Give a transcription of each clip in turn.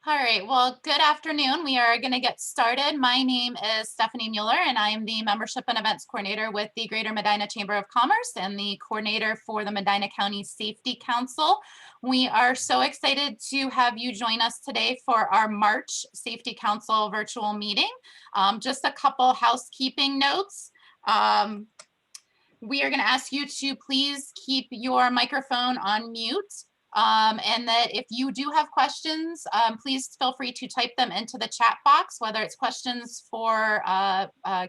All right, well, good afternoon. We are going to get started. My name is Stephanie Mueller, and I am the Membership and Events Coordinator with the Greater Medina Chamber of Commerce and the coordinator for the Medina County Safety Council. We are so excited to have you join us today for our March Safety Council virtual meeting. Just a couple housekeeping notes. We are going to ask you to please keep your microphone on mute. And that if you do have questions, please feel free to type them into the chat box, whether it's questions for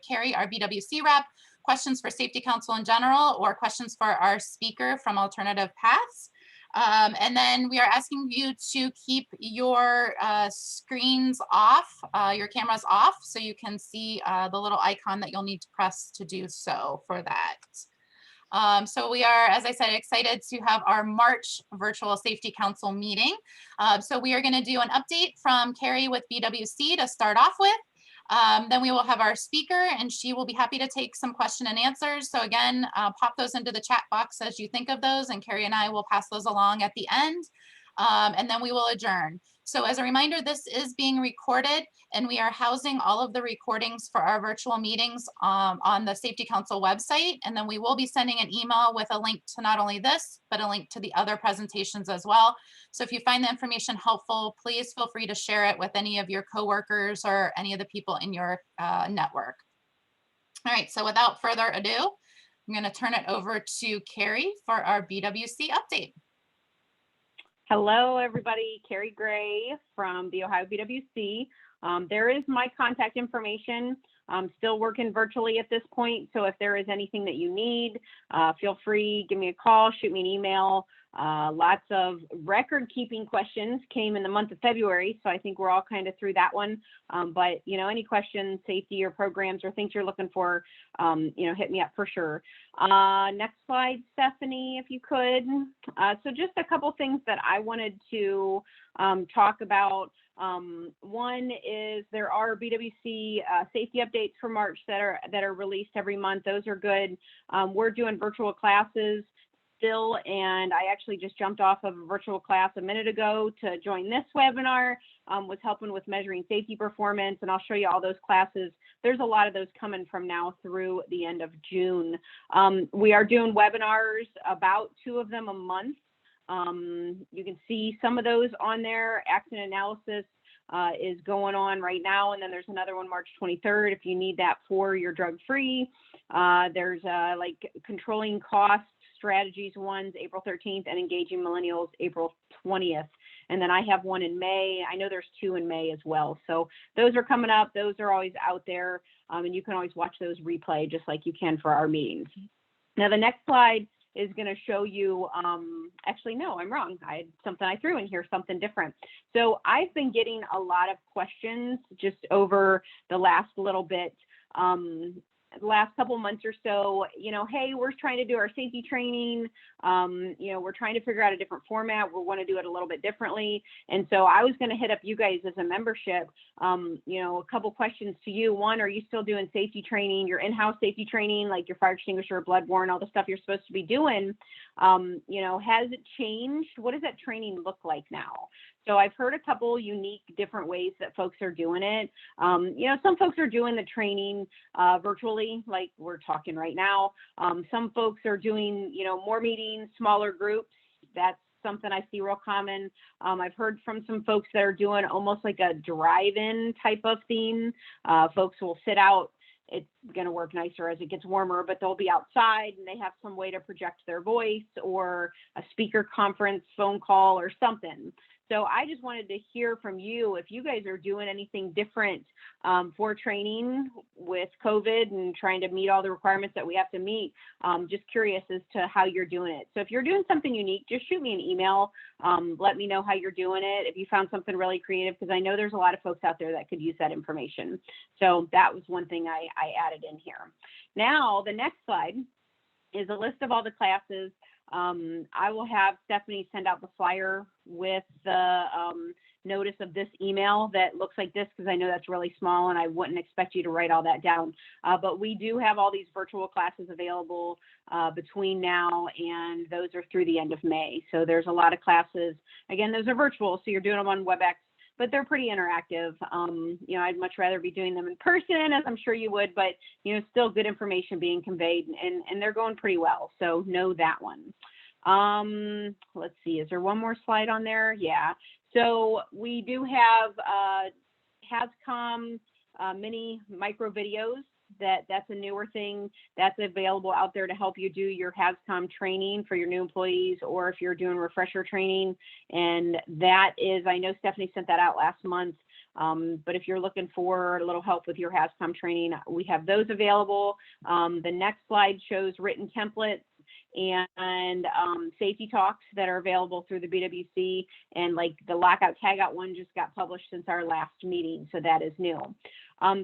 Carrie, our BWC rep, questions for Safety Council in general, or questions for our speaker from Alternative Paths. And then we are asking you to keep your screens off, your cameras off, so you can see the little icon that you'll need to press to do so for that. So we are, as I said, excited to have our March Virtual Safety Council meeting. So we are going to do an update from Carrie with BWC to start off with. Then we will have our speaker, and she will be happy to take some question and answers. So again, pop those into the chat box as you think of those, and Carrie and I will pass those along at the end. And then we will adjourn. So as a reminder, this is being recorded, and we are housing all of the recordings for our virtual meetings on the Safety Council website. And then we will be sending an email with a link to not only this, but a link to the other presentations as well. So if you find the information helpful, please feel free to share it with any of your coworkers or any of the people in your network. All right, so without further ado, I'm going to turn it over to Carrie for our BWC update. Hello, everybody. Carrie Gray from the Ohio BWC. There is my contact information. I'm still working virtually at this point, so if there is anything that you need, feel free, give me a call, shoot me an email. Lots of record-keeping questions came in the month of February, so I think we're all kind of through that one. But, you know, any questions, safety or programs or things you're looking for, you know, hit me up for sure. Next slide, Stephanie, if you could. So just a couple things that I wanted to talk about. One is there are BWC safety updates for March that are released every month. Those are good. We're doing virtual classes still, and I actually just jumped off of a virtual class a minute ago to join this webinar. Was helping with measuring safety performance, and I'll show you all those classes. There's a lot of those coming from now through the end of June. We are doing webinars, about 2 of them a month. You can see some of those on there. Accident analysis is going on right now, and then there's another one March 23rd if you need that for your drug-free. There's like controlling cost strategies ones April 13th, and engaging millennials April 20th. And then I have one in May. I know there's 2 in May as well. So those are coming up. Those are always out there, and you can always watch those replay just like you can for our meetings. Now the next slide is going to show you, actually, no, I'm wrong. I had something I threw in here, something different. So I've been getting a lot of questions just over the last little bit, the last couple months or so, you know, hey, we're trying to do our safety training. You know, we're trying to figure out a different format. We want to do it a little bit differently. And so I was going to hit up you guys as a membership. You know, a couple questions to you. One, are you still doing safety training, your in-house safety training, like your fire extinguisher, bloodborne, all the stuff you're supposed to be doing? You know, has it changed? What does that training look like now? So I've heard a couple unique different ways that folks are doing it. You know, some folks are doing the training virtually, like we're talking right now. Some folks are doing, you know, more meetings, smaller groups. That's something I see real common. I've heard from some folks that are doing almost like a drive-in type of theme. Folks will sit out. It's going to work nicer as it gets warmer, but they'll be outside and they have some way to project their voice, or a speaker conference, phone call, or something. So I just wanted to hear from you if you guys are doing anything different for training with COVID and trying to meet all the requirements that we have to meet. Just curious as to how you're doing it. So if you're doing something unique, just shoot me an email. Let me know how you're doing it. If you found something really creative, because I know there's a lot of folks out there that could use that information. So that was one thing I added in here. Now, the next slide is a list of all the classes. I will have Stephanie send out the flyer with the notice of this email that looks like this, because I know that's really small and I wouldn't expect you to write all that down. But we do have all these virtual classes available between now, and those are through the end of May. So there's a lot of classes. Again, those are virtual, so you're doing them on WebEx, but they're pretty interactive. You know, I'd much rather be doing them in person, as I'm sure you would, but, you know, still good information being conveyed, and they're going pretty well. So know that one. Let's see, is there one more slide on there? Yeah. So we do have HASCOM mini micro videos. That's a newer thing that's available out there to help you do your HASCOM training for your new employees, or if you're doing refresher training. And that is, I know Stephanie sent that out last month, but if you're looking for a little help with your HASCOM training, we have those available. The next slide shows written templates and safety talks that are available through the BWC, and like the lockout tagout one just got published since our last meeting, so that is new.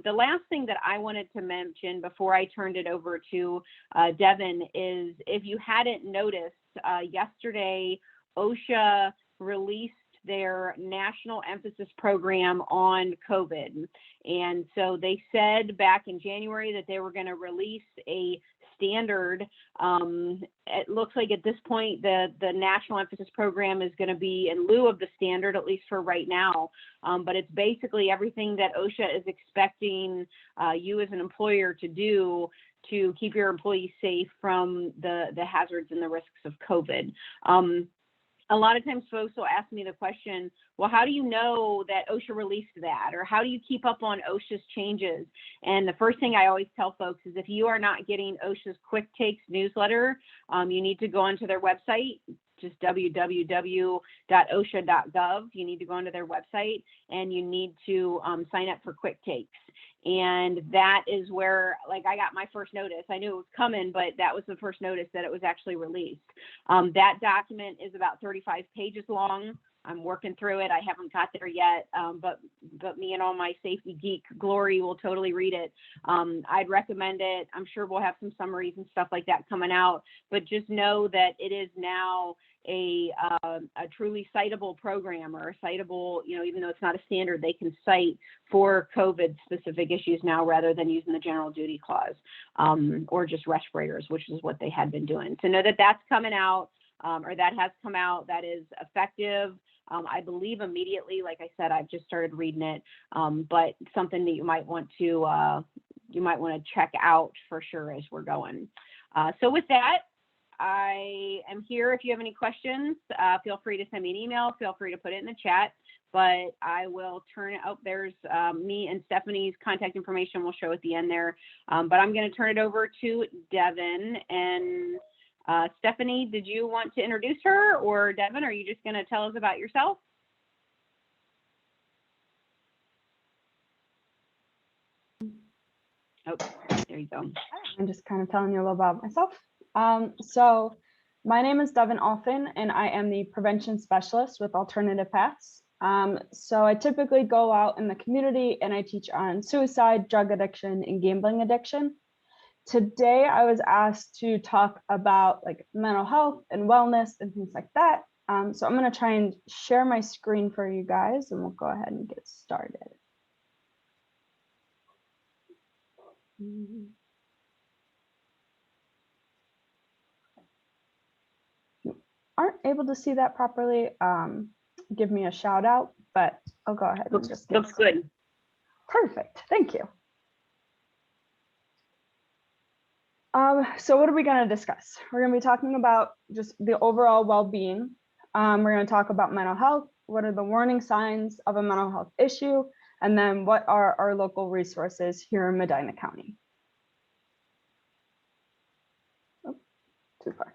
The last thing that I wanted to mention before I turned it over to Devan is, if you hadn't noticed, yesterday OSHA released their national emphasis program on COVID. And so they said back in January that they were going to release a standard. It looks like at this point the national emphasis program is going to be in lieu of the standard, at least for right now. But it's basically everything that OSHA is expecting you as an employer to do to keep your employees safe from the hazards and the risks of COVID. A lot of times folks will ask me the question, well, how do you know that OSHA released that? Or how do you keep up on OSHA's changes? And the first thing I always tell folks is, if you are not getting OSHA's Quick Takes newsletter, you need to go onto their website, just www.osha.gov. You need to go onto their website and you need to sign up for Quick Takes. And that is where, like, I got my first notice. I knew it was coming, but that was the first notice that it was actually released. That document is about 35 pages long. I'm working through it. I haven't got there yet, but me and all my safety geek glory will totally read it. I'd recommend it. I'm sure we'll have some summaries and stuff like that coming out, but just know that it is now a truly citable program, or a citable, you know, even though it's not a standard, they can cite for COVID specific issues now, rather than using the general duty clause, or just respirators, which is what they had been doing. So know that that's coming out, or that has come out. That is effective, I believe, immediately. Like I said, I've just started reading it, but something that you might want to check out for sure as we're going. So with that, I am here. If you have any questions, feel free to send me an email. Feel free to put it in the chat, but I will turn it up. There's me and Stephanie's contact information will show at the end there. But I'm going to turn it over to Devan. And Stephanie, did you want to introduce her, or Devan, are you just going to tell us about yourself? Oh, there you go. I'm just kind of telling you a little about myself. So my name is Devan Althen, and I am the prevention specialist with Alternative Paths. So I typically go out in the community and I teach on suicide, drug addiction, and gambling addiction. Today, I was asked to talk about like mental health and wellness and things like that. So I'm going to try and share my screen for you guys, and we'll go ahead and get started. Aren't able to see that properly, give me a shout out, but I'll go ahead and just looks good. Perfect, thank you. So what are we going to discuss? We're going to be talking about just the overall well-being. We're going to talk about mental health. What are the warning signs of a mental health issue? And then what are our local resources here in Medina County? Oh, too far.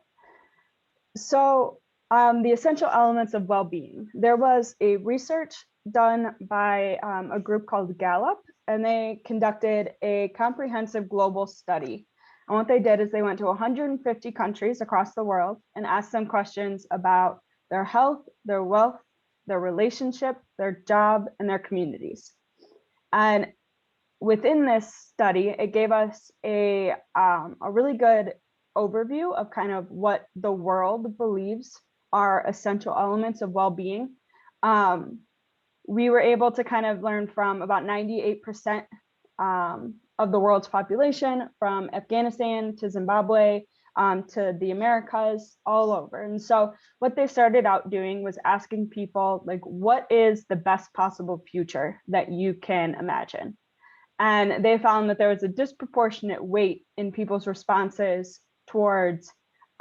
So the essential elements of well-being. There was a research done by a group called Gallup, and they conducted a comprehensive global study. And what they did is they went to 150 countries across the world and asked them questions about their health, their wealth, their relationship, their job, and their communities. And within this study, it gave us a really good overview of kind of what the world believes are essential elements of well-being. We were able to kind of learn from about 98% of the world's population, from Afghanistan to Zimbabwe, to the Americas, all over. And so what they started out doing was asking people, like, what is the best possible future that you can imagine? And they found that there was a disproportionate weight in people's responses towards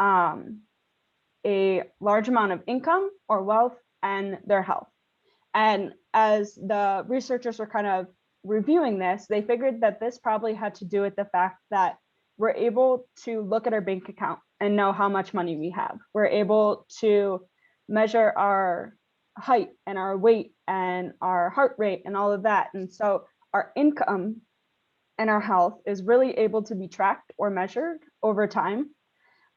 a large amount of income or wealth and their health. And as the researchers were kind of reviewing this, they figured that this probably had to do with the fact that we're able to look at our bank account and know how much money we have. We're able to measure our height and our weight and our heart rate and all of that. And so our income and our health is really able to be tracked or measured over time,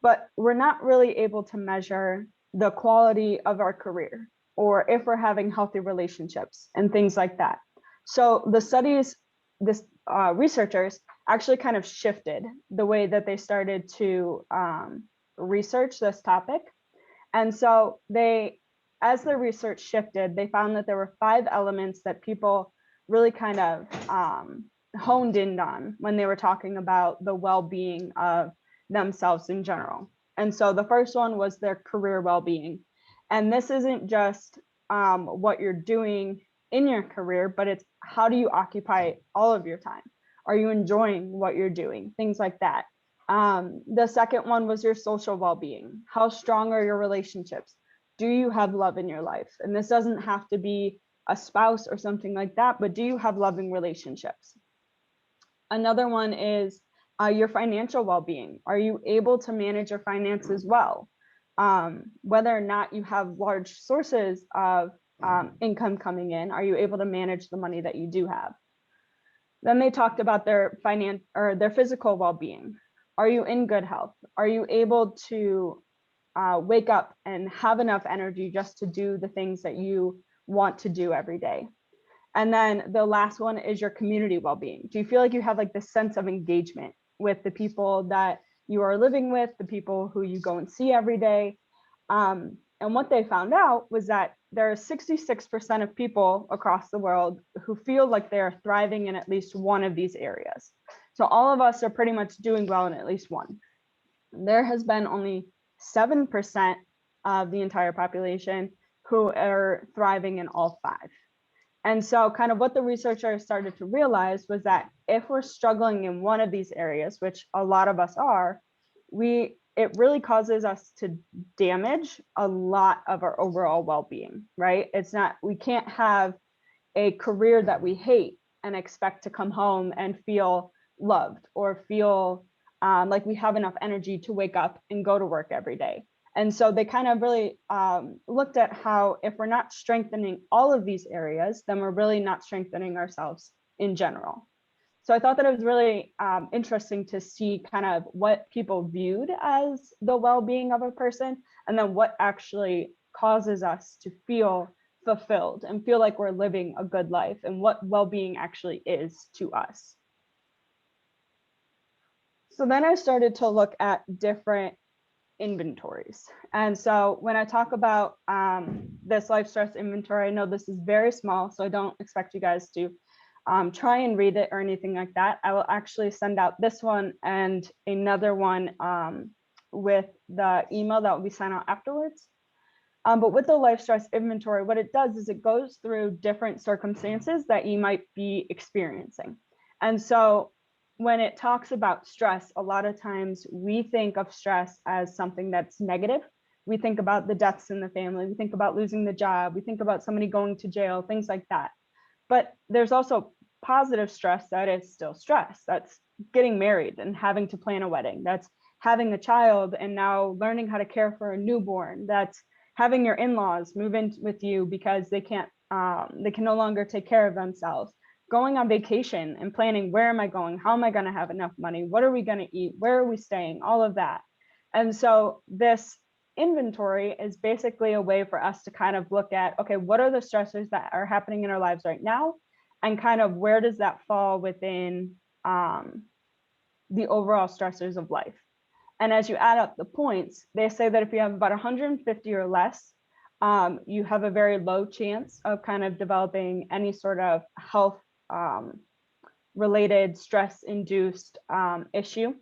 but we're not really able to measure the quality of our career or if we're having healthy relationships and things like that. So the studies, researchers actually kind of shifted the way that they started to research this topic. And so as the research shifted, they found that there were 5 elements that people really kind of honed in on when they were talking about the well-being of themselves in general. And so the first one was their career well-being. And this isn't just what you're doing in your career, but it's how do you occupy all of your time? Are you enjoying what you're doing? Things like that. The second one was your social well-being. How strong are your relationships? Do you have love in your life? And this doesn't have to be a spouse or something like that, but do you have loving relationships? Another one is your financial well-being. Are you able to manage your finances well? Whether or not you have large sources of income coming in, are you able to manage the money that you do have? Then they talked about their physical well-being. Are you in good health? Are you able to wake up and have enough energy just to do the things that you want to do every day? And then the last one is your community well-being. Do you feel like you have like this sense of engagement with the people that you are living with, the people who you go and see every day? And what they found out was that there are 66% of people across the world who feel like they're thriving in at least one of these areas. So all of us are pretty much doing well in at least one. There has been only 7% of the entire population who are thriving in all 5. And so kind of what the researchers started to realize was that if we're struggling in one of these areas, which a lot of us are, it really causes us to damage a lot of our overall well-being, right? We can't have a career that we hate and expect to come home and feel loved or feel like we have enough energy to wake up and go to work every day. And so they kind of really looked at how if we're not strengthening all of these areas, then we're really not strengthening ourselves in general. So I thought that it was really interesting to see kind of what people viewed as the well-being of a person, and then what actually causes us to feel fulfilled and feel like we're living a good life, and what well-being actually is to us. So then I started to look at different inventories. And so when I talk about this life stress inventory, I know this is very small, so I don't expect you guys to try and read it or anything like that. I will actually send out this one and another one with the email that will be sent out afterwards. But with the life stress inventory, what it does is it goes through different circumstances that you might be experiencing. And so when it talks about stress, a lot of times we think of stress as something that's negative. We think about the deaths in the family. We think about losing the job. We think about somebody going to jail, things like that. But there's also positive stress that is still stress. That's getting married and having to plan a wedding. That's having a child and now learning how to care for a newborn. That's having your in-laws move in with you because they can no longer take care of themselves. Going on vacation and planning, where am I going? How am I going to have enough money? What are we going to eat? Where are we staying? All of that. And so this inventory is basically a way for us to kind of look at, okay, what are the stressors that are happening in our lives right now? And kind of where does that fall within the overall stressors of life? And as you add up the points, they say that if you have about 150 or less, you have a very low chance of kind of developing any sort of health related stress induced issue.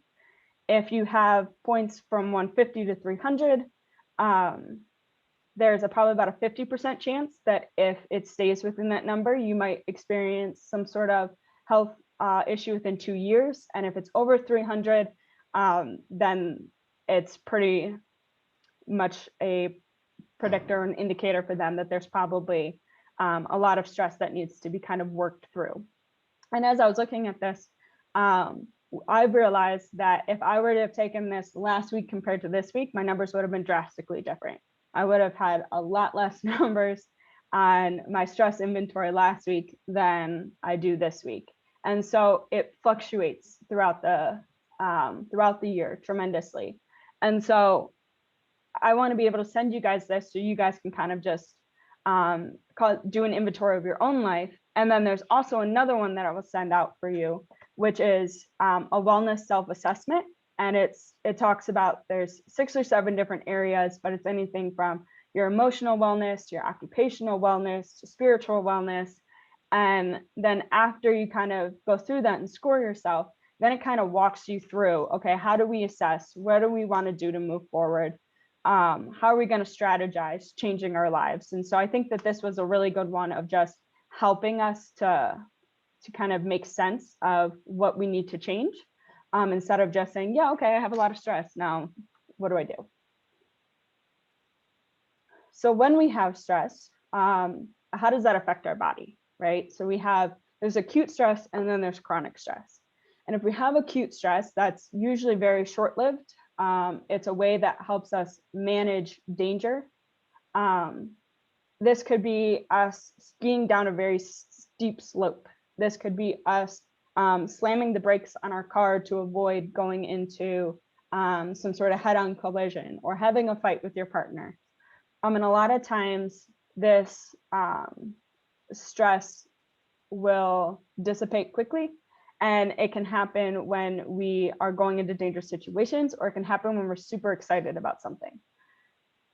if you have points from 150 to 300, there's probably about a 50% chance that if it stays within that number, you might experience some sort of health issue within 2 years. And if it's over 300, then it's pretty much a predictor, an indicator for them that there's probably a lot of stress that needs to be kind of worked through. And as I was looking at this, I realized that if I were to have taken this last week compared to this week, my numbers would have been drastically different. I would have had a lot less numbers on my stress inventory last week than I do this week. And so it fluctuates throughout the year tremendously. And so I want to be able to send you guys this so you guys can kind of just do an inventory of your own life. And then there's also another one that I will send out for you, which is a wellness self-assessment. And it talks about, there's 6 or 7 different areas, but it's anything from your emotional wellness to your occupational wellness to spiritual wellness. And then after you kind of go through that and score yourself, then it kind of walks you through, okay, how do we assess? What do we want to do to move forward? How are we going to strategize changing our lives? And so I think that this was a really good one of just helping us to kind of make sense of what we need to change, instead of just saying, yeah, okay, I have a lot of stress. Now, what do I do? So when we have stress, how does that affect our body, right? So there's acute stress and then there's chronic stress. And if we have acute stress, that's usually very short-lived. It's a way that helps us manage danger. This could be us skiing down a very steep slope. This could be us slamming the brakes on our car to avoid going into some sort of head-on collision, or having a fight with your partner. And a lot of times this stress will dissipate quickly, and it can happen when we are going into dangerous situations, or it can happen when we're super excited about something.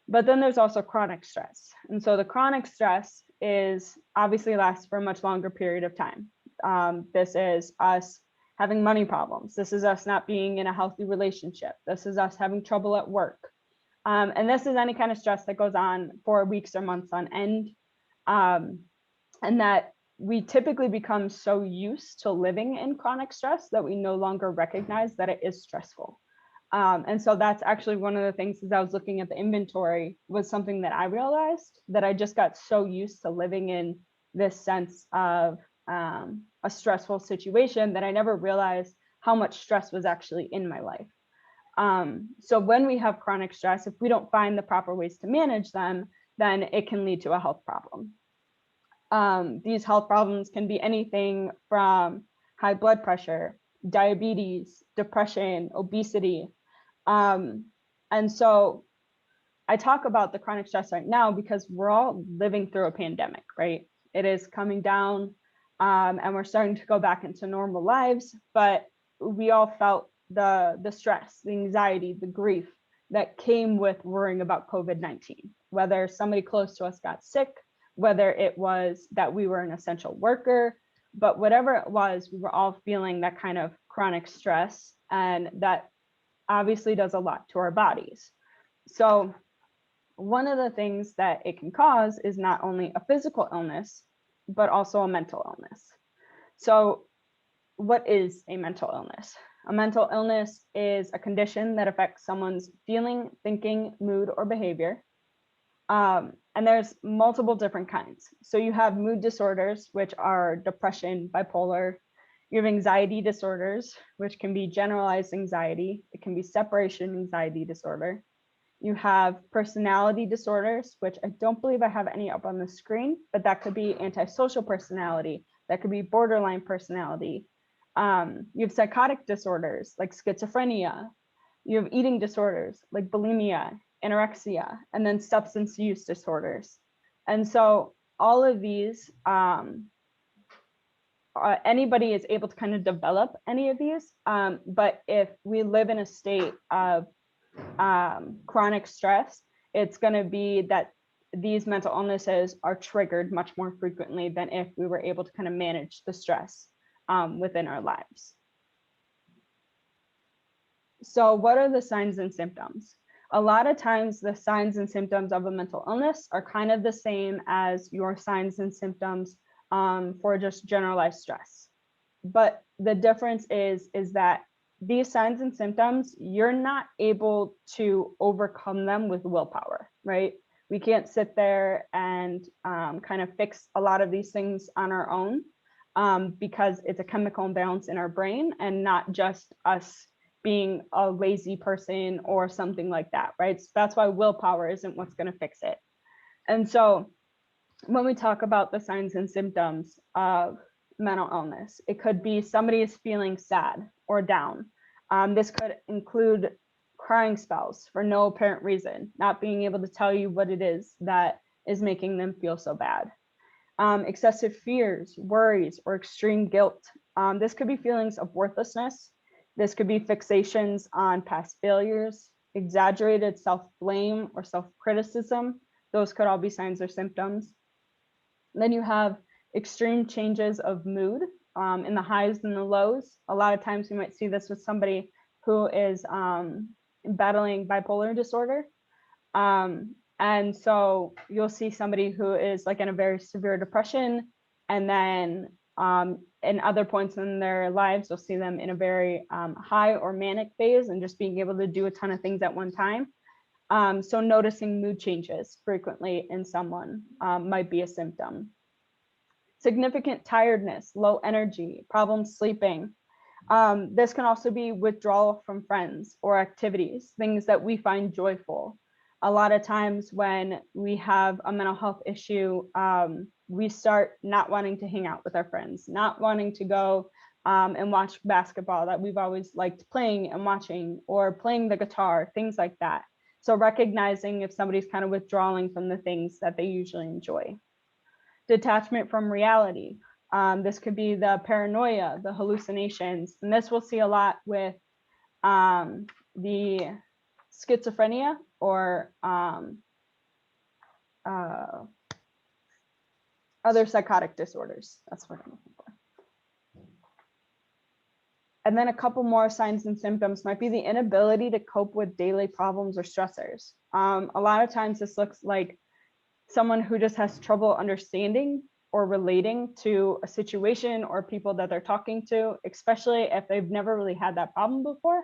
But then there's also chronic stress. And so the chronic stress is obviously lasts for a much longer period of time. This is us having money problems. This is us not being in a healthy relationship. This is us having trouble at work. And this is any kind of stress that goes on for weeks or months on end. And that we typically become so used to living in chronic stress that we no longer recognize that it is stressful. And so that's actually one of the things, as I was looking at the inventory, was something that I realized, that I just got so used to living in this sense of a stressful situation that I never realized how much stress was actually in my life. So when we have chronic stress, if we don't find the proper ways to manage them, then it can lead to a health problem. These health problems can be anything from high blood pressure, diabetes, depression, obesity. And so I talk about the chronic stress right now because we're all living through a pandemic, right? It is coming down, and we're starting to go back into normal lives, but we all felt the stress, the anxiety, the grief that came with worrying about COVID-19, whether somebody close to us got sick, whether it was that we were an essential worker, but whatever it was, we were all feeling that kind of chronic stress, and that obviously does a lot to our bodies. So one of the things that it can cause is not only a physical illness, but also a mental illness. So what is a mental illness? A mental illness is a condition that affects someone's feeling, thinking, mood, or behavior. And there's multiple different kinds. So you have mood disorders, which are depression, bipolar. You have anxiety disorders, which can be generalized anxiety. It can be separation anxiety disorder. You have personality disorders, which I don't believe I have any up on the screen, but that could be antisocial personality. That could be borderline personality. You have psychotic disorders like schizophrenia. You have eating disorders like bulimia, anorexia, and then substance use disorders. And so all of these, anybody is able to kind of develop any of these, but if we live in a state of chronic stress, it's going to be that these mental illnesses are triggered much more frequently than if we were able to kind of manage the stress within our lives. So what are the signs and symptoms? A lot of times the signs and symptoms of a mental illness are kind of the same as your signs and symptoms for just generalized stress. But the difference is that these signs and symptoms, you're not able to overcome them with willpower, right? We can't sit there and kind of fix a lot of these things on our own because it's a chemical imbalance in our brain and not just us being a lazy person or something like that, right? So that's why willpower isn't what's going to fix it. And so when we talk about the signs and symptoms of mental illness, it could be somebody is feeling sad or down. This could include crying spells for no apparent reason, not being able to tell you what it is that is making them feel so bad. Excessive fears, worries, or extreme guilt. This could be feelings of worthlessness. This could be fixations on past failures, exaggerated self-blame or self-criticism. Those could all be signs or symptoms. And then you have extreme changes of mood in the highs and the lows. A lot of times we might see this with somebody who is battling bipolar disorder. And so you'll see somebody who is like in a very severe depression, and then in other points in their lives, you'll see them in a very high or manic phase and just being able to do a ton of things at one time. So noticing mood changes frequently in someone might be a symptom. Significant tiredness, low energy, problems sleeping. This can also be withdrawal from friends or activities, things that we find joyful. A lot of times when we have a mental health issue, we start not wanting to hang out with our friends, not wanting to go and watch basketball that we've always liked playing and watching, or playing the guitar, things like that. So recognizing if somebody's kind of withdrawing from the things that they usually enjoy. Detachment from reality. This could be the paranoia, the hallucinations, and this we'll see a lot with the schizophrenia or other psychotic disorders. That's what I'm looking for. And then a couple more signs and symptoms might be the inability to cope with daily problems or stressors. A lot of times this looks like someone who just has trouble understanding or relating to a situation or people that they're talking to, especially if they've never really had that problem before.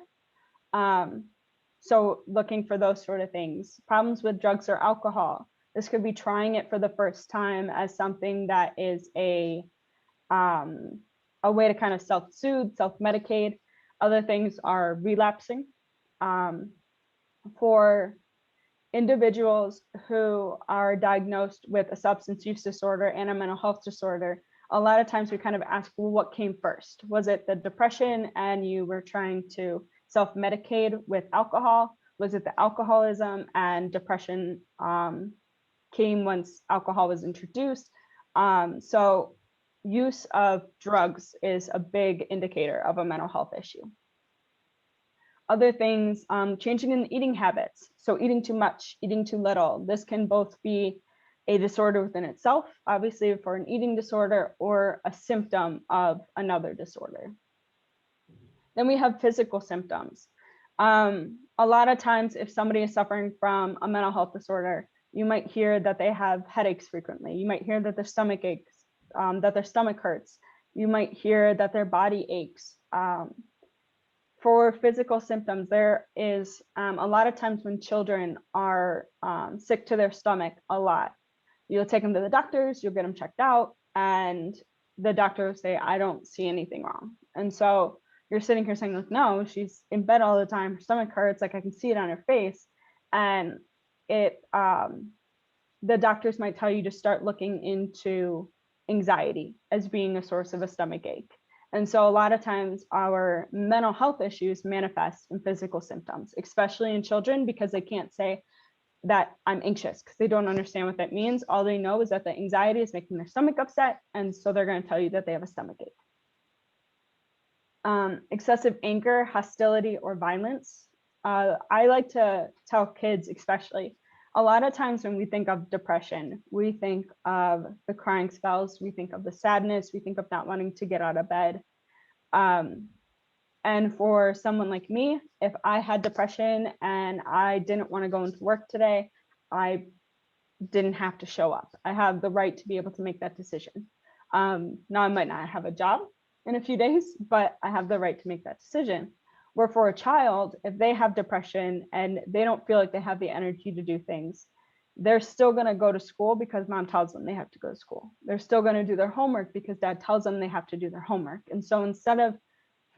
So looking for those sort of things. Problems with drugs or alcohol. This could be trying it for the first time as something that is a way to kind of self-soothe, self-medicate. Other things are relapsing. For individuals who are diagnosed with a substance use disorder and a mental health disorder, a lot of times we kind of ask, well, what came first? Was it the depression and you were trying to self-medicate with alcohol? Was it the alcoholism and depression came once alcohol was introduced? So use of drugs is a big indicator of a mental health issue. Other things, changing in eating habits. So eating too much, eating too little. This can both be a disorder within itself, obviously for an eating disorder, or a symptom of another disorder. Then we have physical symptoms. A lot of times if somebody is suffering from a mental health disorder, you might hear that they have headaches frequently. You might hear that their stomach aches, that their stomach hurts. You might hear that their body aches. For physical symptoms, there is a lot of times when children are sick to their stomach a lot. You'll take them to the doctors, you'll get them checked out, and the doctor will say, I don't see anything wrong. And so you're sitting here saying, like, no, she's in bed all the time, her stomach hurts, like I can see it on her face. And it the doctors might tell you to start looking into anxiety as being a source of a stomach ache. And so a lot of times our mental health issues manifest in physical symptoms, especially in children, because they can't say that I'm anxious because they don't understand what that means. All they know is that the anxiety is making their stomach upset. And so they're going to tell you that they have a stomach ache. Excessive anger, hostility, or violence. I like to tell kids, especially, a lot of times when we think of depression, we think of the crying spells, we think of the sadness, we think of not wanting to get out of bed. And And for someone like me, if I had depression and I didn't want to go into work today, I didn't have to show up. I have the right to be able to make that decision. Now I might not have a job in a few days, but I have the right to make that decision. Where for a child, if they have depression and they don't feel like they have the energy to do things, they're still going to go to school because mom tells them they have to go to school. They're still going to do their homework because dad tells them they have to do their homework. And so instead of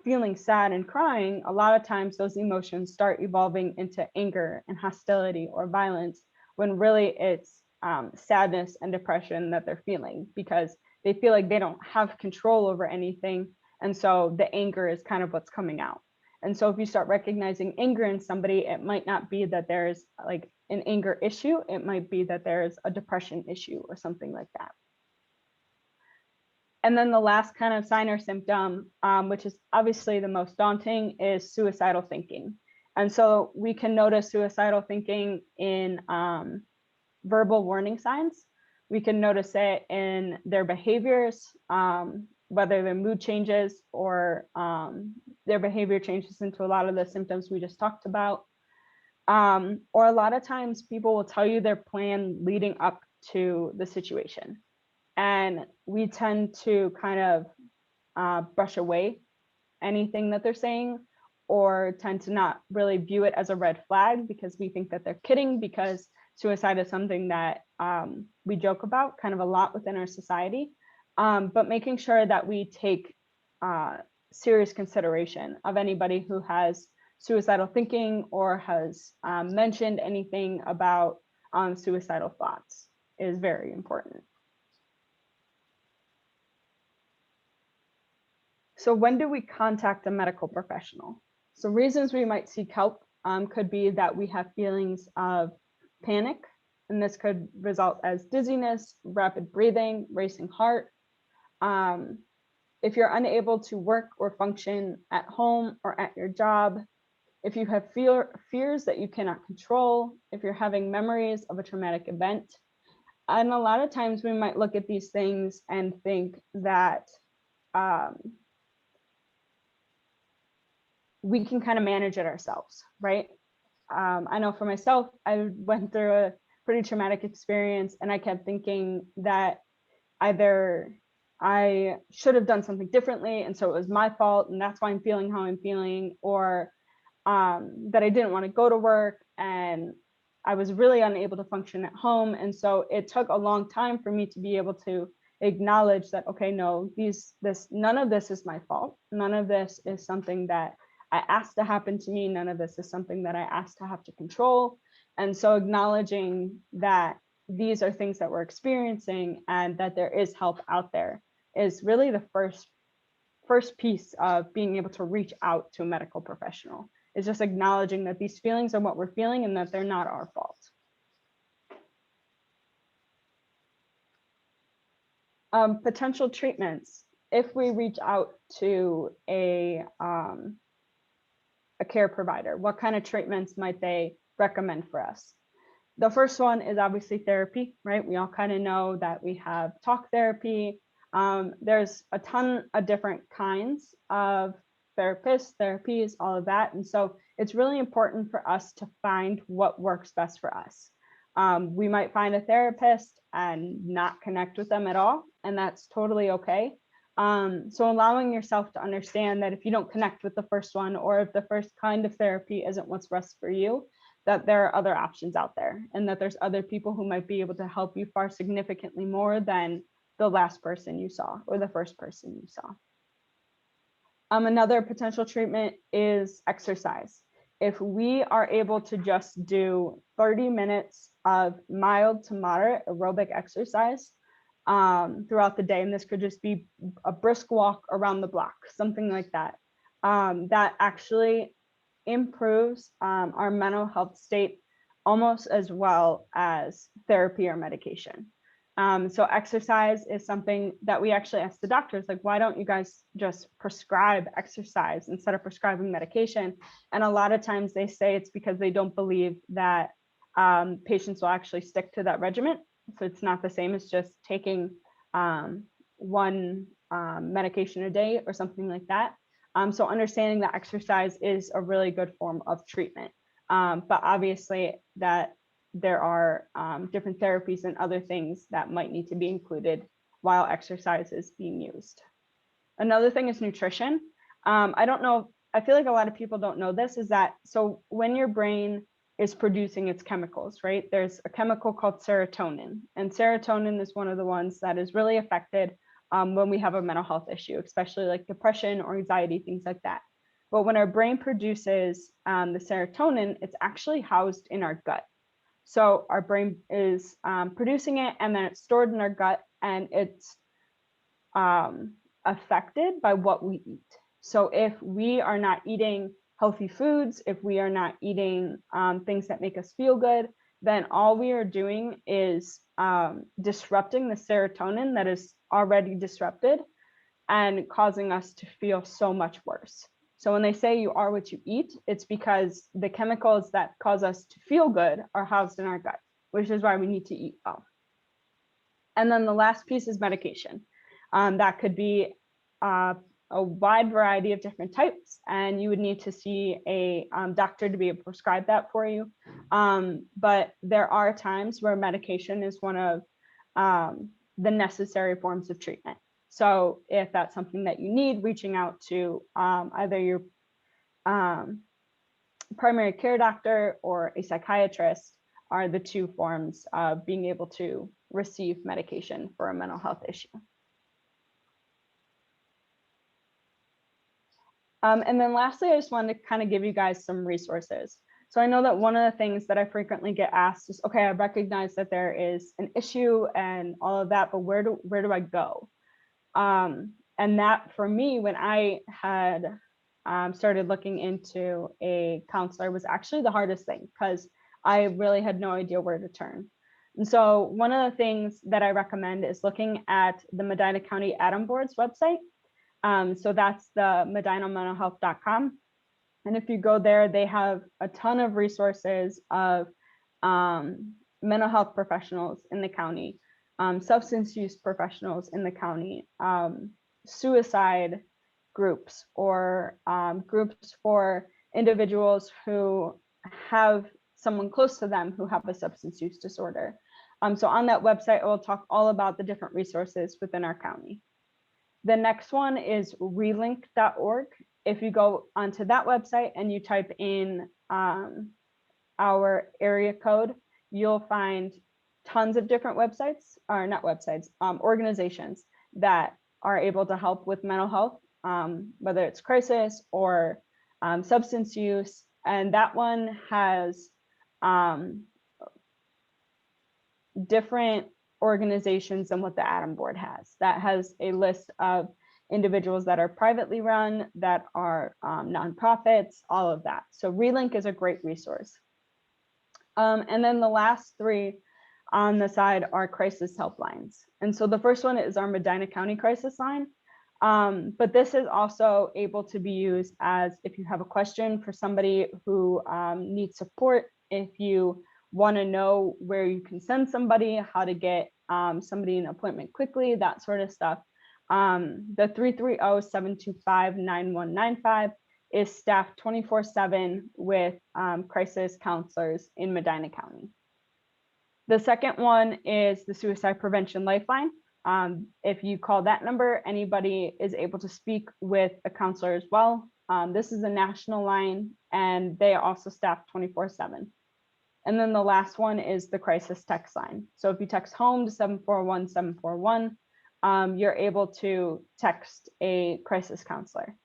feeling sad and crying, a lot of times those emotions start evolving into anger and hostility or violence, when really it's sadness and depression that they're feeling, because they feel like they don't have control over anything. And so the anger is kind of what's coming out. And so if you start recognizing anger in somebody, it might not be that there's like an anger issue. It might be that there's a depression issue or something like that. And then the last kind of sign or symptom, which is obviously the most daunting, is suicidal thinking. And so we can notice suicidal thinking in verbal warning signs. We can notice it in their behaviors, whether their mood changes or their behavior changes into a lot of the symptoms we just talked about. Or a lot of times people will tell you their plan leading up to the situation. And we tend to kind of brush away anything that they're saying, or tend to not really view it as a red flag because we think that they're kidding, because suicide is something that we joke about kind of a lot within our society. But making sure that we take serious consideration of anybody who has suicidal thinking or has mentioned anything about suicidal thoughts is very important. So when do we contact a medical professional? So reasons we might seek help could be that we have feelings of panic, and this could result as dizziness, rapid breathing, racing heart. If you're unable to work or function at home or at your job, if you have fears that you cannot control, if you're having memories of a traumatic event. And a lot of times we might look at these things and think that we can kind of manage it ourselves, right? I know for myself, I went through a pretty traumatic experience, and I kept thinking that either I should have done something differently, and so it was my fault, and that's why I'm feeling how I'm feeling, or that I didn't want to go to work, and I was really unable to function at home. And so it took a long time for me to be able to acknowledge that, okay, no, none of this is my fault. None of this is something that I asked to happen to me. None of this is something that I asked to have to control. And so acknowledging that these are things that we're experiencing and that there is help out there is really the first piece of being able to reach out to a medical professional. Is just acknowledging that these feelings are what we're feeling and that they're not our fault. Potential treatments. If we reach out to a care provider, what kind of treatments might they recommend for us? The first one is obviously therapy, right? We all kind of know that we have talk therapy. There's a ton of different kinds of therapies, all of that. And so it's really important for us to find what works best for us. We might find a therapist and not connect with them at all, and that's totally okay. So allowing yourself to understand that if you don't connect with the first one, or if the first kind of therapy isn't what's best for you, that there are other options out there, and that there's other people who might be able to help you far significantly more than the last person you saw or the first person you saw. Another potential treatment is exercise. If we are able to just do 30 minutes of mild to moderate aerobic exercise throughout the day, and this could just be a brisk walk around the block, something like that, that actually improves our mental health state almost as well as therapy or medication. So exercise is something that we actually ask the doctors, like, why don't you guys just prescribe exercise instead of prescribing medication? And a lot of times they say it's because they don't believe that patients will actually stick to that regimen. So it's not the same as just taking one medication a day or something like that. So understanding that exercise is a really good form of treatment. But obviously that there are different therapies and other things that might need to be included while exercise is being used. Another thing is nutrition. I don't know, I feel like a lot of people don't know this, is that so when your brain is producing its chemicals, right? There's a chemical called serotonin, and serotonin is one of the ones that is really affected when we have a mental health issue, especially like depression or anxiety, things like that. But when our brain produces the serotonin, it's actually housed in our gut. So our brain is producing it, and then it's stored in our gut, and it's affected by what we eat. So if we are not eating healthy foods, if we are not eating things that make us feel good, then all we are doing is disrupting the serotonin that is already disrupted and causing us to feel so much worse. So when they say you are what you eat, it's because the chemicals that cause us to feel good are housed in our gut, which is why we need to eat well. And then the last piece is medication. That could be a wide variety of different types, and you would need to see a doctor to be able to prescribe that for you. But there are times where medication is one of the necessary forms of treatment. So if that's something that you need, reaching out to either your primary care doctor or a psychiatrist are the two forms of being able to receive medication for a mental health issue. And then lastly, I just wanted to kind of give you guys some resources. So I know that one of the things that I frequently get asked is, okay, I recognize that there is an issue and all of that, but where do I go? And that for me, when I had started looking into a counselor, was actually the hardest thing, because I really had no idea where to turn. And so one of the things that I recommend is looking at the Medina County Adam Board's website. So that's the medinamentalhealth.com. And if you go there, they have a ton of resources of mental health professionals in the county, substance use professionals in the county, suicide groups, or groups for individuals who have someone close to them who have a substance use disorder. So on that website, it will talk all about the different resources within our county. The next one is relink.org. If you go onto that website and you type in our area code, you'll find tons of different websites, or not websites, organizations that are able to help with mental health, whether it's crisis or substance use. And that one has different organizations than what the Adam Board has. That has a list of individuals that are privately run, that are nonprofits, all of that. So Relink is a great resource. And then the last three on the side are crisis helplines. And so the first one is our Medina County crisis line. But this is also able to be used as if you have a question for somebody who needs support, if you want to know where you can send somebody, how to get somebody an appointment quickly, that sort of stuff. The 330-725-9195 is staffed 24/7 with crisis counselors in Medina County. The second one is the Suicide Prevention Lifeline. If you call that number, anybody is able to speak with a counselor as well. This is a national line, and they are also staffed 24/7. And then the last one is the crisis text line. So if you text home to 741-741, you're able to text a crisis counselor.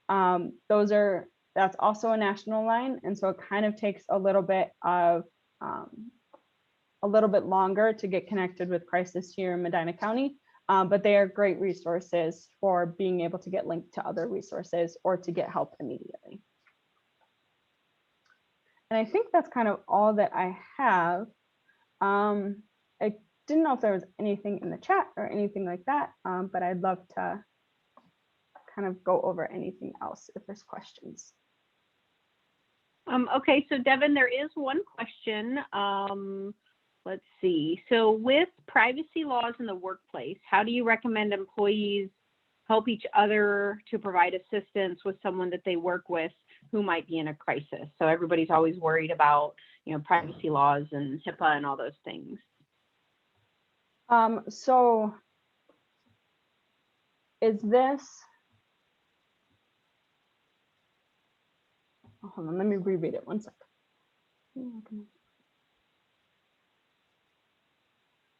That's also a national line. And so it kind of takes a little bit longer to get connected with crisis here in Medina County, but they are great resources for being able to get linked to other resources or to get help immediately. And I think that's kind of all that I have. I didn't know if there was anything in the chat or anything like that, but I'd love to kind of go over anything else if there's questions. Okay, so Devan, there is one question. Let's see. So with privacy laws in the workplace, how do you recommend employees help each other to provide assistance with someone that they work with who might be in a crisis. So everybody's always worried about, privacy laws and HIPAA and all those things. So is this, hold on, let me reread it 1 second.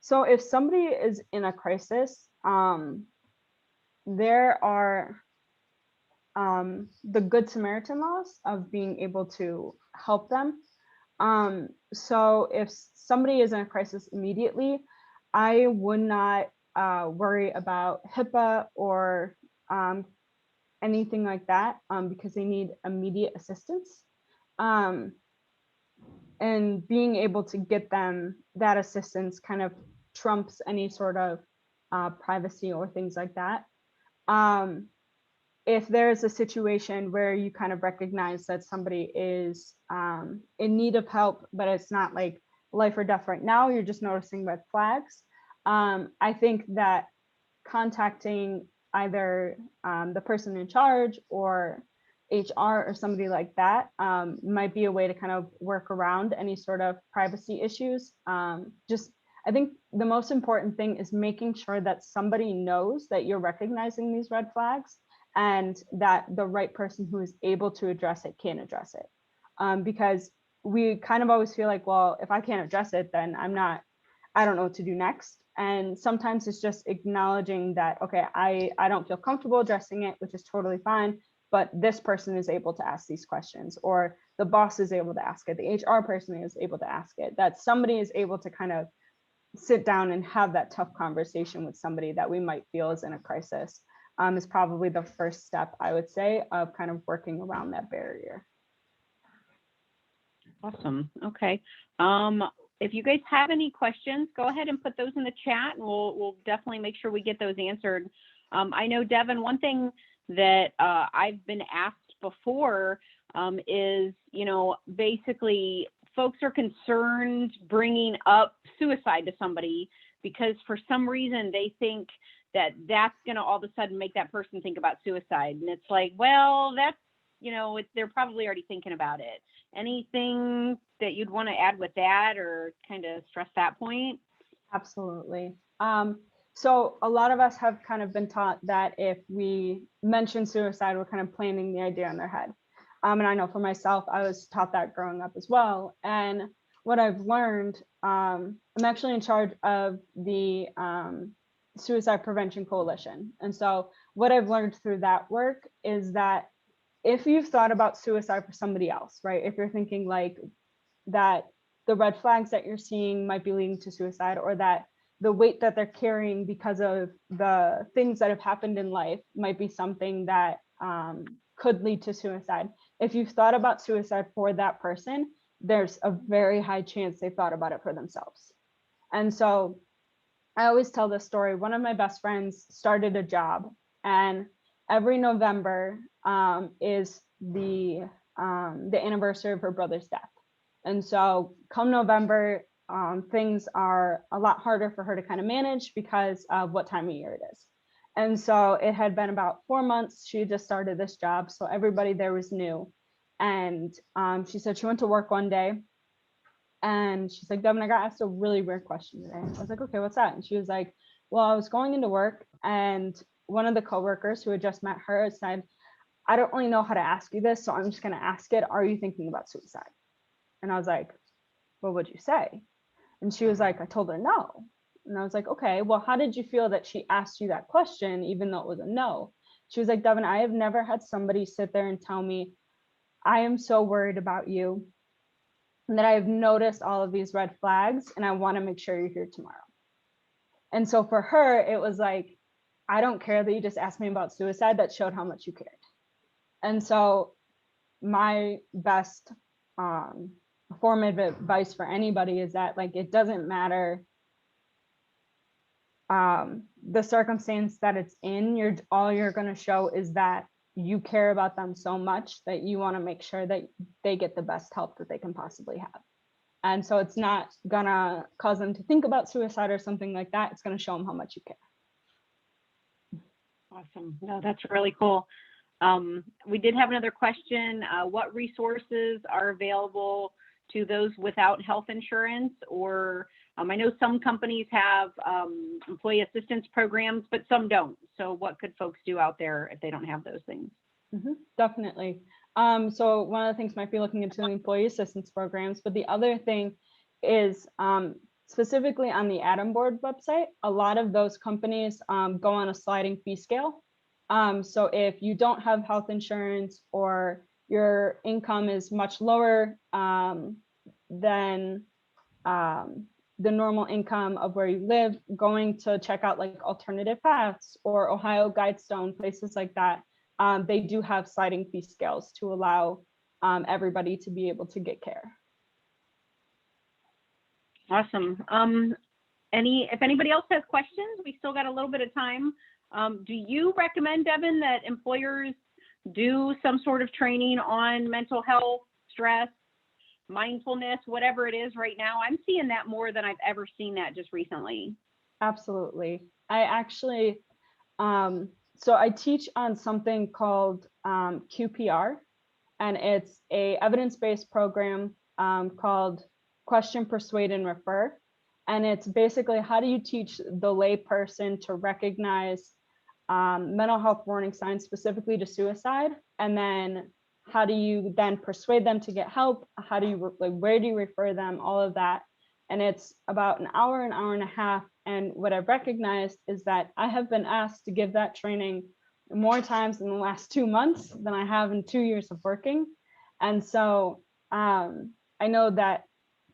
So if somebody is in a crisis, there are the Good Samaritan laws of being able to help them. So if somebody is in a crisis immediately, I would not worry about HIPAA or anything like that, because they need immediate assistance. And being able to get them that assistance kind of trumps any sort of privacy or things like that. If there's a situation where you kind of recognize that somebody is in need of help, but it's not like life or death right now, you're just noticing red flags, I think that contacting either the person in charge or HR or somebody like that might be a way to kind of work around any sort of privacy issues. I think the most important thing is making sure that somebody knows that you're recognizing these red flags and that the right person who is able to address it can address it. Because we kind of always feel like, well, if I can't address it, then I don't know what to do next. And sometimes it's just acknowledging that, okay, I don't feel comfortable addressing it, which is totally fine, but this person is able to ask these questions, or the boss is able to ask it, the HR person is able to ask it, that somebody is able to kind of sit down and have that tough conversation with somebody that we might feel is in a crisis, is probably the first step, I would say, of kind of working around that barrier. Awesome. Okay. If you guys have any questions, go ahead and put those in the chat, and we'll definitely make sure we get those answered. I know, Devin, one thing that I've been asked before is, basically folks are concerned bringing up suicide to somebody because for some reason they think that that's going to all of a sudden make that person think about suicide. And it's like, well, that's, they're probably already thinking about it. Anything that you'd want to add with that or kind of stress that point? Absolutely. So a lot of us have kind of been taught that if we mention suicide, we're kind of planting the idea in their head. And I know for myself, I was taught that growing up as well. And what I've learned, I'm actually in charge of the Suicide Prevention Coalition. And so what I've learned through that work is that if you've thought about suicide for somebody else, right? If you're thinking like that the red flags that you're seeing might be leading to suicide, or that the weight that they're carrying because of the things that have happened in life might be something that could lead to suicide. If you've thought about suicide for that person, there's a very high chance they thought about it for themselves. And so I always tell this story. One of my best friends started a job, and every November is the anniversary of her brother's death. And so come November, things are a lot harder for her to kind of manage because of what time of year it is. And so it had been about 4 months. She just started this job, so everybody there was new. And she said she went to work one day, and she's like, Devin, I got asked a really weird question today. I was like, okay, what's that? And she was like, well, I was going into work, and one of the coworkers who had just met her said, I don't really know how to ask you this, so I'm just going to ask it. Are you thinking about suicide? And I was like, what would you say? And she was like, I told her no. And I was like, okay, well, how did you feel that she asked you that question, even though it was a no? She was like, Devin, I have never had somebody sit there and tell me, I am so worried about you, and that I have noticed all of these red flags, and I want to make sure you're here tomorrow. And so for her, it was like, I don't care that you just asked me about suicide. That showed how much you cared. And so my best form of advice for anybody is that, like, it doesn't matter the circumstance that it's in. All you're going to show is that you care about them so much that you want to make sure that they get the best help that they can possibly have. And so it's not gonna cause them to think about suicide or something like that. It's going to show them how much you care. Awesome. No, that's really cool. We did have another question. What resources are available to those without health insurance? Or I know some companies have employee assistance programs, but some don't. So what could folks do out there if they don't have those things? Definitely. So one of the things might be looking into the employee assistance programs, but the other thing is specifically on the Adam Board website, a lot of those companies go on a sliding fee scale. So if you don't have health insurance or your income is much lower than the normal income of where you live, going to check out like Alternative Paths or Ohio Guidestone, places like that, they do have sliding fee scales to allow everybody to be able to get care. Awesome. If anybody else has questions, we still got a little bit of time. Do you recommend, Devan, that employers do some sort of training on mental health, stress, mindfulness, whatever it is right now? I'm seeing that more than I've ever seen that just recently. Absolutely. I actually, so I teach on something called QPR, and it's a evidence-based program called Question, Persuade, and Refer. And it's basically, how do you teach the lay person to recognize mental health warning signs specifically to suicide? And then how do you then persuade them to get help? How do you, like, where do you refer them? All of that. And it's about an hour and a half. And what I've recognized is that I have been asked to give that training more times in the last 2 months than I have in 2 years of working. And so I know that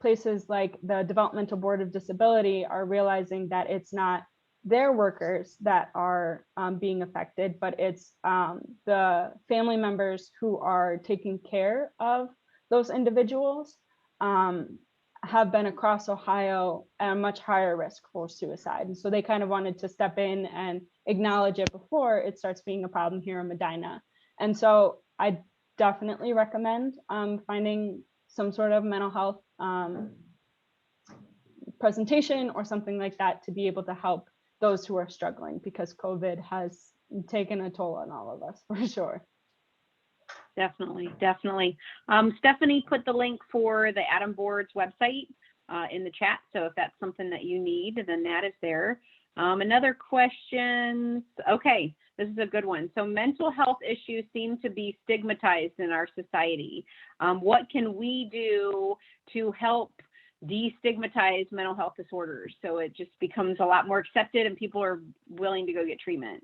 places like the Developmental Board of Disability are realizing that it's not their workers that are being affected, but it's the family members who are taking care of those individuals have been across Ohio at a much higher risk for suicide. And so they kind of wanted to step in and acknowledge it before it starts being a problem here in Medina. And so I definitely recommend finding some sort of mental health presentation or something like that to be able to help those who are struggling, because COVID has taken a toll on all of us for sure. Definitely, definitely. Stephanie put the link for the Adam Board's website in the chat. So if that's something that you need, then that is there. Another question. Okay, this is a good one. So mental health issues seem to be stigmatized in our society. What can we do to help destigmatize mental health disorders so it just becomes a lot more accepted and people are willing to go get treatment?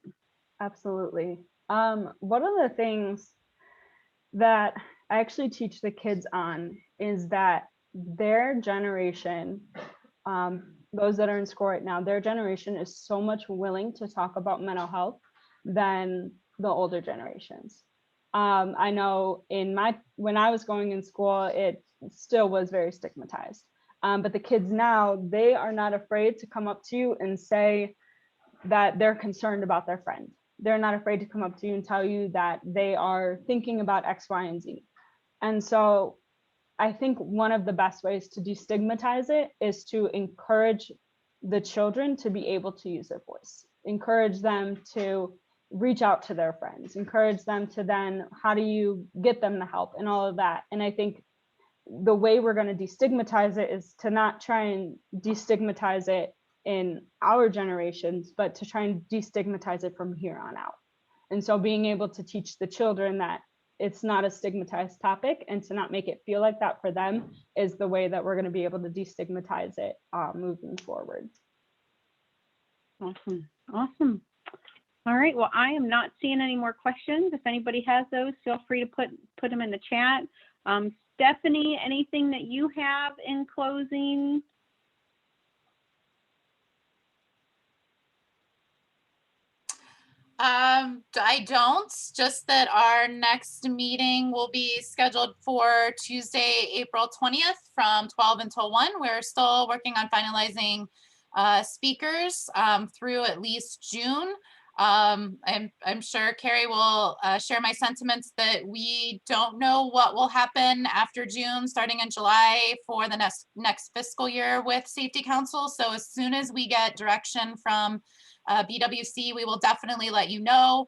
Absolutely. One of the things that I actually teach the kids on is that their generation, those that are in school right now, their generation is so much willing to talk about mental health than the older generations. I know when I was going in school, it still was very stigmatized. But the kids now, they are not afraid to come up to you and say that they're concerned about their friend. They're not afraid to come up to you and tell you that they are thinking about X, Y, and Z. And so I think one of the best ways to destigmatize it is to encourage the children to be able to use their voice, encourage them to reach out to their friends, encourage them to then, how do you get them the help and all of that. And I think the way we're going to destigmatize it is to not try and destigmatize it in our generations, but to try and destigmatize it from here on out. And so being able to teach the children that it's not a stigmatized topic and to not make it feel like that for them is the way that we're going to be able to destigmatize it moving forward. Awesome. Awesome. All right. Well, I am not seeing any more questions. If anybody has those, feel free to put them in the chat. Stephanie, anything that you have in closing? I don't, just that our next meeting will be scheduled for Tuesday, April 20th from 12 until 1. We're still working on finalizing speakers through at least June. I'm sure Carrie will share my sentiments that we don't know what will happen after June, starting in July for the next fiscal year with Safety Council. So as soon as we get direction from BWC, we will definitely let you know.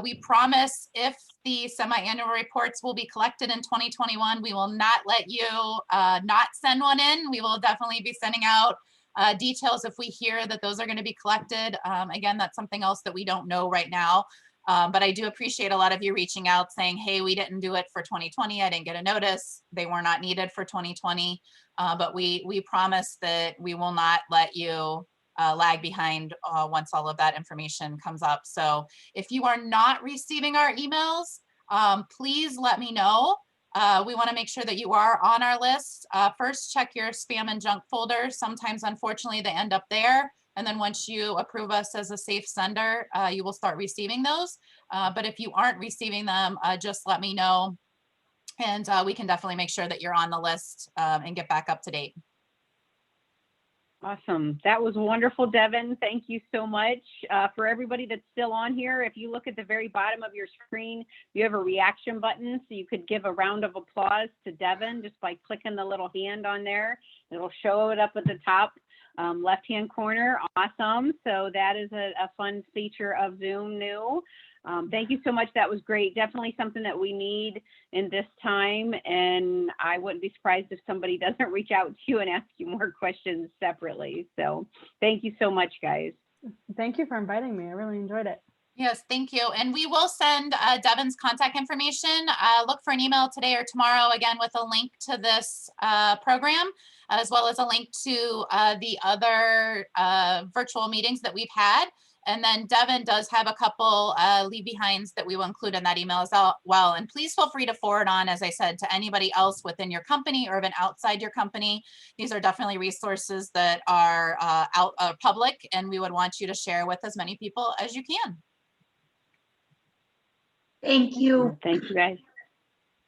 We promise if the semi-annual reports will be collected in 2021, we will not let you not send one in. We will definitely be sending out details if we hear that those are going to be collected. Again, that's something else that we don't know right now. But I do appreciate a lot of you reaching out saying, hey, we didn't do it for 2020. I didn't get a notice. They were not needed for 2020. But we promise that we will not let you lag behind once all of that information comes up. So if you are not receiving our emails, please let me know. We want to make sure that you are on our list. First, check your spam and junk folder. Sometimes, unfortunately, they end up there. And then once you approve us as a safe sender, you will start receiving those. But if you aren't receiving them, just let me know. And we can definitely make sure that you're on the list and get back up to date. Awesome. That was wonderful, Devin. Thank you so much. For everybody that's still on here, if you look at the very bottom of your screen, you have a reaction button, so you could give a round of applause to Devin just by clicking the little hand on there. It'll show it up at the top left-hand corner. Awesome. So that is a fun feature of Zoom new. Thank you so much. That was great. Definitely something that we need in this time. And I wouldn't be surprised if somebody doesn't reach out to you and ask you more questions separately. So thank you so much, guys. Thank you for inviting me. I really enjoyed it. Yes, thank you. And we will send Devin's contact information. Look for an email today or tomorrow, again, with a link to this program, as well as a link to the other virtual meetings that we've had. And then Devin does have a couple leave behinds that we will include in that email as well. And please feel free to forward on, as I said, to anybody else within your company or even outside your company. These are definitely resources that are public, and we would want you to share with as many people as you can. Thank you. Thank you, guys.